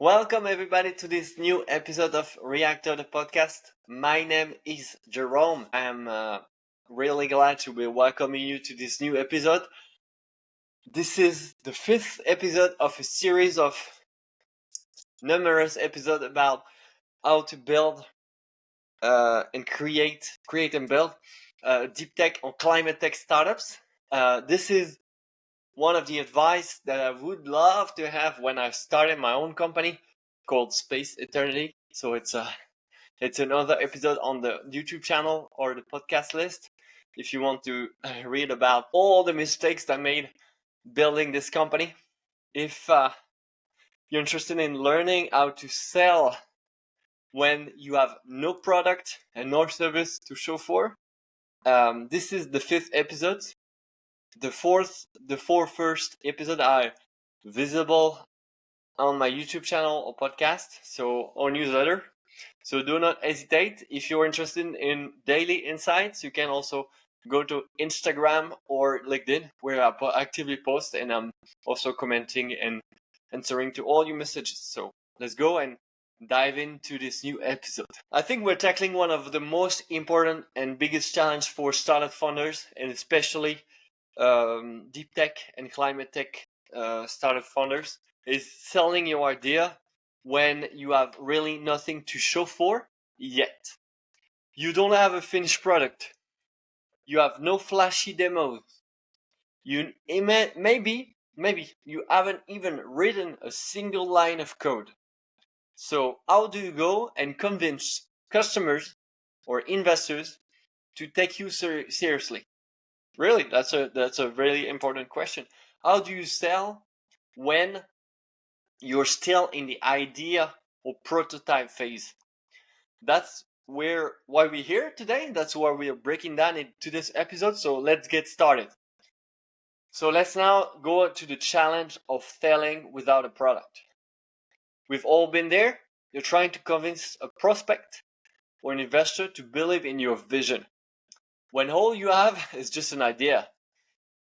Welcome everybody to this new episode of Reactor, the podcast. My name is Jerome. I am really glad to be welcoming you to this new episode. This is the fifth episode of a series of numerous episodes about how to build and create and build deep tech or climate tech startups. This is one of the advice that I would love to have when I started my own company called Space Eternity. So it's another episode on the YouTube channel or the podcast list if you want to read about all the mistakes I made building this company. If you're interested in learning how to sell when you have no product and no service to show for, this is the fifth episode. The four first episodes are visible on my YouTube channel or podcast, or newsletter. So do not hesitate. If you're interested in daily insights, you can also go to Instagram or LinkedIn, where I actively post, and I'm also commenting and answering to all your messages. So let's go and dive into this new episode. I think we're tackling one of the most important and biggest challenge for startup founders, and especially deep tech and climate tech startup founders, is selling your idea when you have really nothing to show for yet. You don't have a finished product. You have no flashy demos. You maybe you haven't even written a single line of code. So how do you go and convince customers or investors to take you seriously? Really, that's a really important question. How do you sell when you're still in the idea or prototype phase? That's why we're here today. That's why we are breaking down into this episode. So let's get started. So let's now go to the challenge of selling without a product. We've all been there. You're trying to convince a prospect or an investor to believe in your vision, when all you have is just an idea.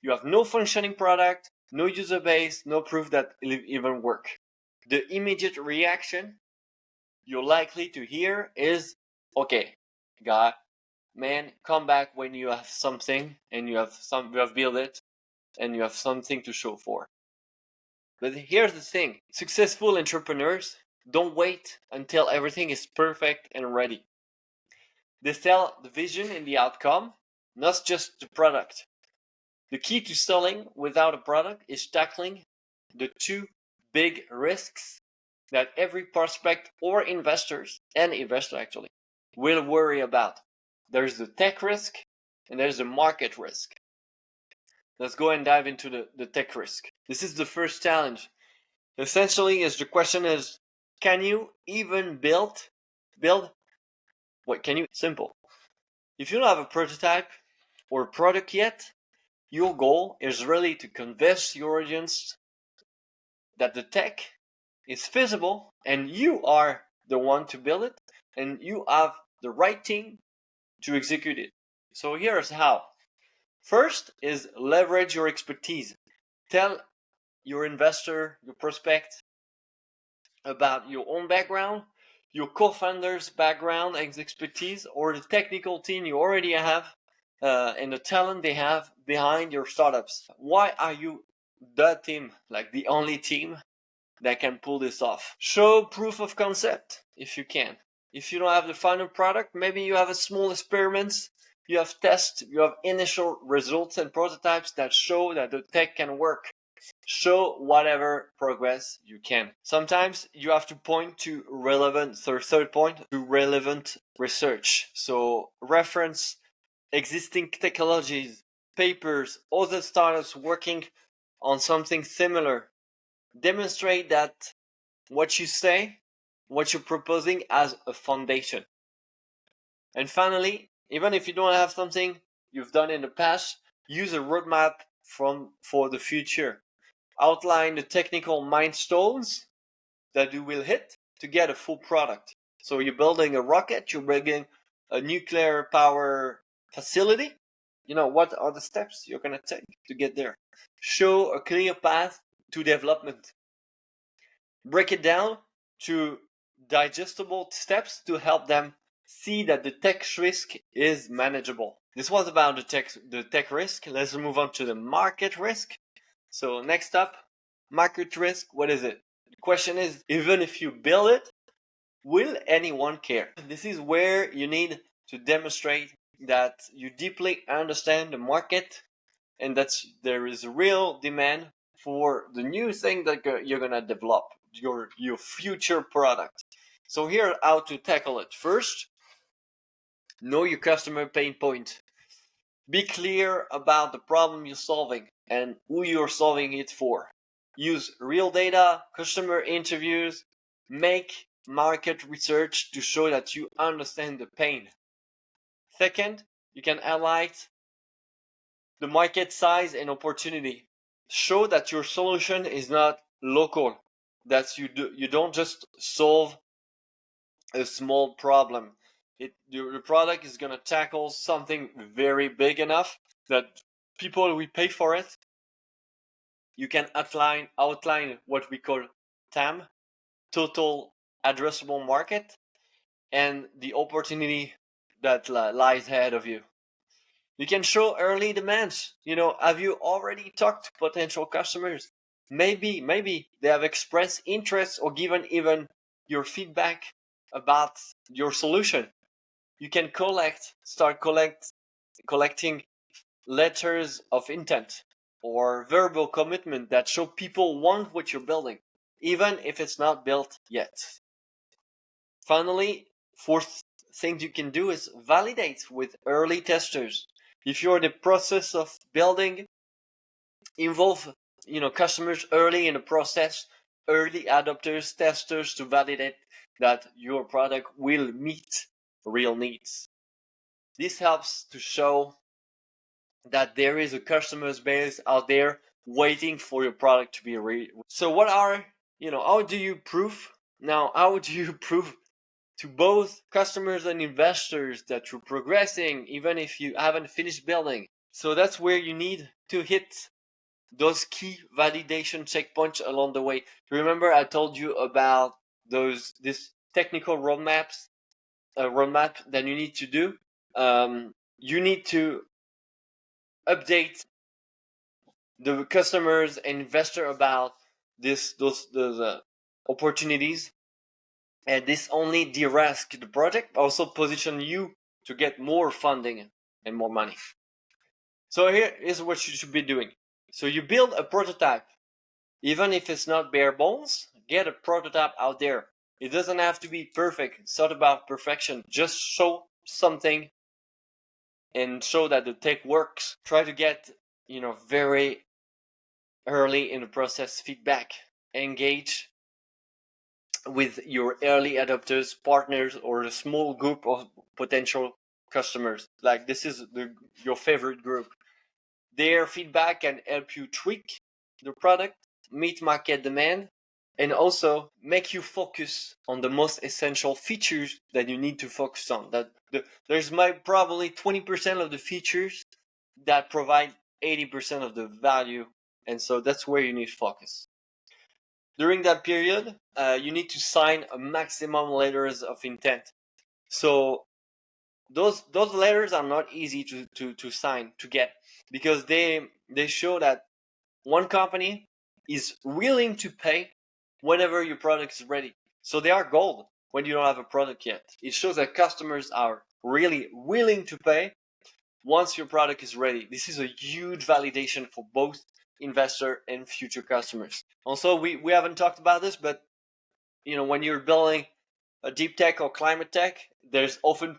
You have no functioning product, no user base, no proof that it'll even work. The immediate reaction you're likely to hear is, okay, guy, man, come back when you have something and you have built it and you have something to show for. But here's the thing. Successful entrepreneurs don't wait until everything is perfect and ready. They sell the vision and the outcome, not just the product. The key to selling without a product is tackling the two big risks that every prospect or investor actually will worry about. There's the tech risk and there's the market risk. Let's go and dive into the tech risk. This is the first challenge. Essentially, the question is, can you even build? Simple. If you don't have a prototype or product yet, your goal is really to convince your audience that the tech is feasible and you are the one to build it and you have the right team to execute it. So here's how. First is leverage your expertise. Tell your investor, your prospect, about your own background, your co-founder's background and expertise, or the technical team you already have and the talent they have behind your startups. Why are you the team, like the only team that can pull this off? Show proof of concept if you can. If you don't have the final product, maybe you have a small experiments, you have tests, you have initial results and prototypes that show that the tech can work. Show whatever progress you can. Sometimes you have to point to third point, to relevant research. So reference existing technologies, papers, other startups working on something similar. Demonstrate that what you say, what you're proposing has a foundation. And finally, even if you don't have something you've done in the past, use a roadmap for the future. Outline the technical milestones that you will hit to get a full product. So you're building a rocket, you're building a nuclear power facility. What are the steps you're going to take to get there? Show a clear path to development. Break it down to digestible steps to help them see that the tech risk is manageable. This was about the tech risk. Let's move on to the market risk. So next up, market risk. What is it? The question is, even if you build it, will anyone care? This is where you need to demonstrate that you deeply understand the market and that there is real demand for the new thing that you're gonna develop, your future product. So here, how to tackle it. First, know your customer pain point. Be clear about the problem you're solving and who you're solving it for. Use real data, customer interviews, make market research to show that you understand the pain. Second, you can highlight the market size and opportunity. Show that your solution is not local, that you don't just solve a small problem. Your product is going to tackle something very big enough that people will pay for it. You can outline what we call TAM, total addressable market, and the opportunity that lies ahead of you. You can show early demands. Have you already talked to potential customers? Maybe they have expressed interest or given even your feedback about your solution. You can start collecting letters of intent or verbal commitment that show people want what you're building, even if it's not built yet. Finally, fourth thing you can do is validate with early testers. If you're in the process of building, involve customers early in the process, early adopters, testers to validate that your product will meet real needs. This helps to show that there is a customer base out there waiting for your product to be ready. So how do you prove to both customers and investors that you're progressing even if you haven't finished building? So that's where you need to hit those key validation checkpoints along the way. Remember I told you about this technical roadmap that you need to do. You need to update the customers and investor about those opportunities, and this only de-risk the project, also position you to get more funding and more money. So here is what you should be doing. So you build a prototype, even if it's not bare bones. Get a prototype out there. It doesn't have to be perfect. It's not about perfection. Just show something and show that the tech works. Try to get very early in the process feedback. Engage with your early adopters, partners, or a small group of potential customers. Like this is your favorite group. Their feedback can help you tweak the product, meet market demand, and also make you focus on the most essential features that you need to focus on. There's probably 20% of the features that provide 80% of the value, and so that's where you need focus. During that period, you need to sign a maximum letters of intent. So those letters are not easy to sign, to get, because they show that one company is willing to pay whenever your product is ready. So they are gold when you don't have a product yet. It shows that customers are really willing to pay once your product is ready. This is a huge validation for both investor and future customers. Also, we haven't talked about this, but when you're building a deep tech or climate tech, there's often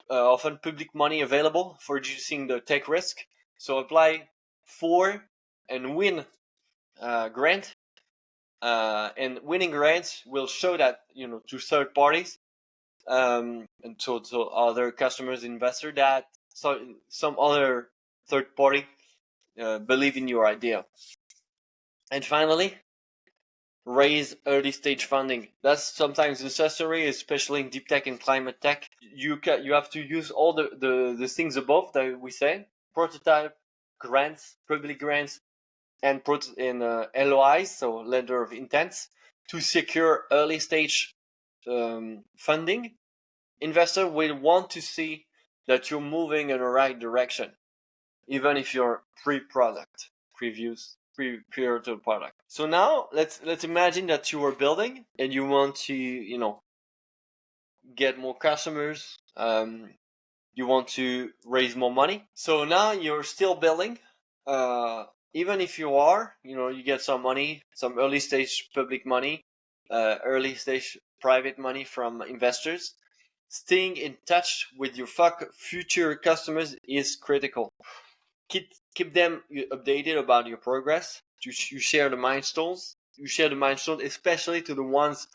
public money available for reducing the tech risk. So apply for and win grant, and winning grants will show that to third parties, and to other customers, investor, that some other third party believe in your idea. And finally, raise early stage funding. That's sometimes necessary, especially in deep tech and climate tech. You have to use all the things above that we say: prototype, grants, public grants, and LOIs, so letter of intents, to secure early stage funding, investor will want to see that you're moving in the right direction, even if you're pre-product, prior to the product. So now let's imagine that you are building and you want to get more customers. You want to raise more money. So now you're still building. Even if you get some money, some early stage public money, early stage private money from investors. Staying in touch with your future customers is critical. Keep them updated about your progress. You share the milestones. You share the milestones, especially to the ones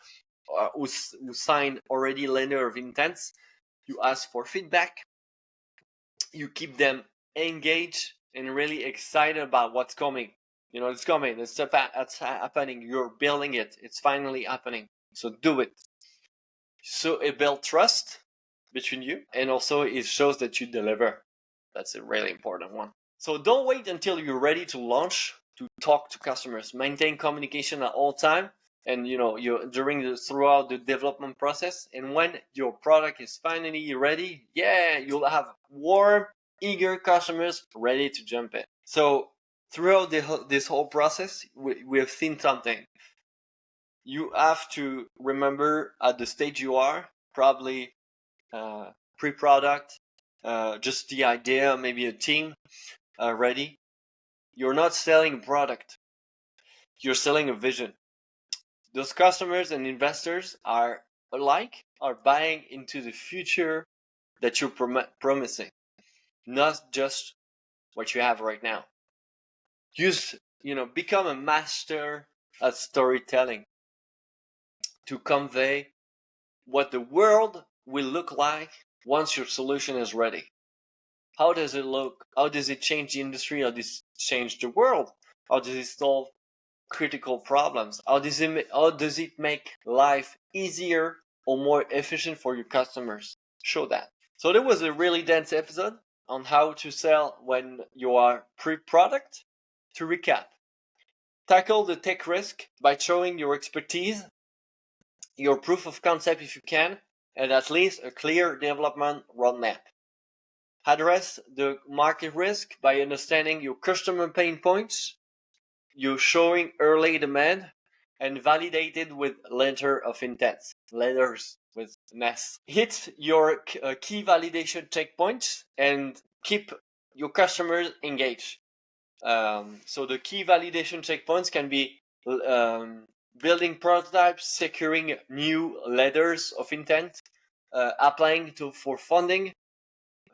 who signed already letter of intents. You ask for feedback. You keep them engaged and really excited about what's coming. It's coming. It's happening. You're building it. It's finally happening. So do it. So it builds trust between you, and also it shows that you deliver. That's a really important one. So don't wait until you're ready to launch to talk to customers. Maintain communication at all time, and throughout the development process. And when your product is finally ready, you'll have warm, eager customers ready to jump in. So throughout this whole process, we have seen something. You have to remember at the stage you are, probably pre-product, just the idea, maybe a team ready. You're not selling a product. You're selling a vision. Those customers and investors are buying into the future that you're promising, not just what you have right now. Become a master at storytelling to convey what the world will look like once your solution is ready. How does it look? How does it change the industry? How does it change the world? How does it solve critical problems? How does it make life easier or more efficient for your customers? Show that. So that was a really dense episode on how to sell when you are pre-product. To recap, tackle the tech risk by showing your expertise, your proof of concept if you can, and at least a clear development roadmap. Address the market risk by understanding your customer pain points, you showing early demand, and validated with letters with an S. Hit your key validation checkpoints and keep your customers engaged. So the key validation checkpoints can be building prototypes, securing new letters of intent, applying for funding,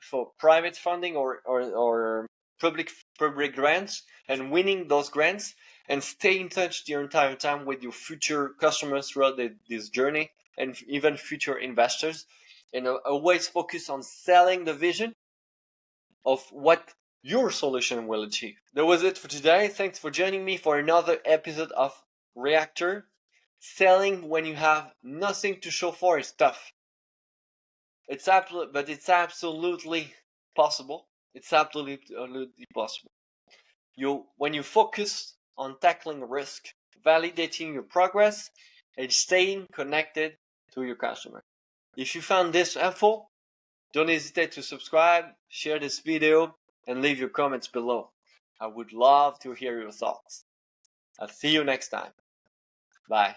for private funding or public grants, and winning those grants, and stay in touch the entire time with your future customers throughout this journey, and even future investors, and always focus on selling the vision of what your solution will achieve. That was it for today. Thanks for joining me for another episode of Reactor. Selling when you have nothing to show for is tough. But it's absolutely possible. It's absolutely possible. When you focus on tackling risk, validating your progress, and staying connected to your customer. If you found this helpful, don't hesitate to subscribe, share this video, and leave your comments below. I would love to hear your thoughts. I'll see you next time. Bye.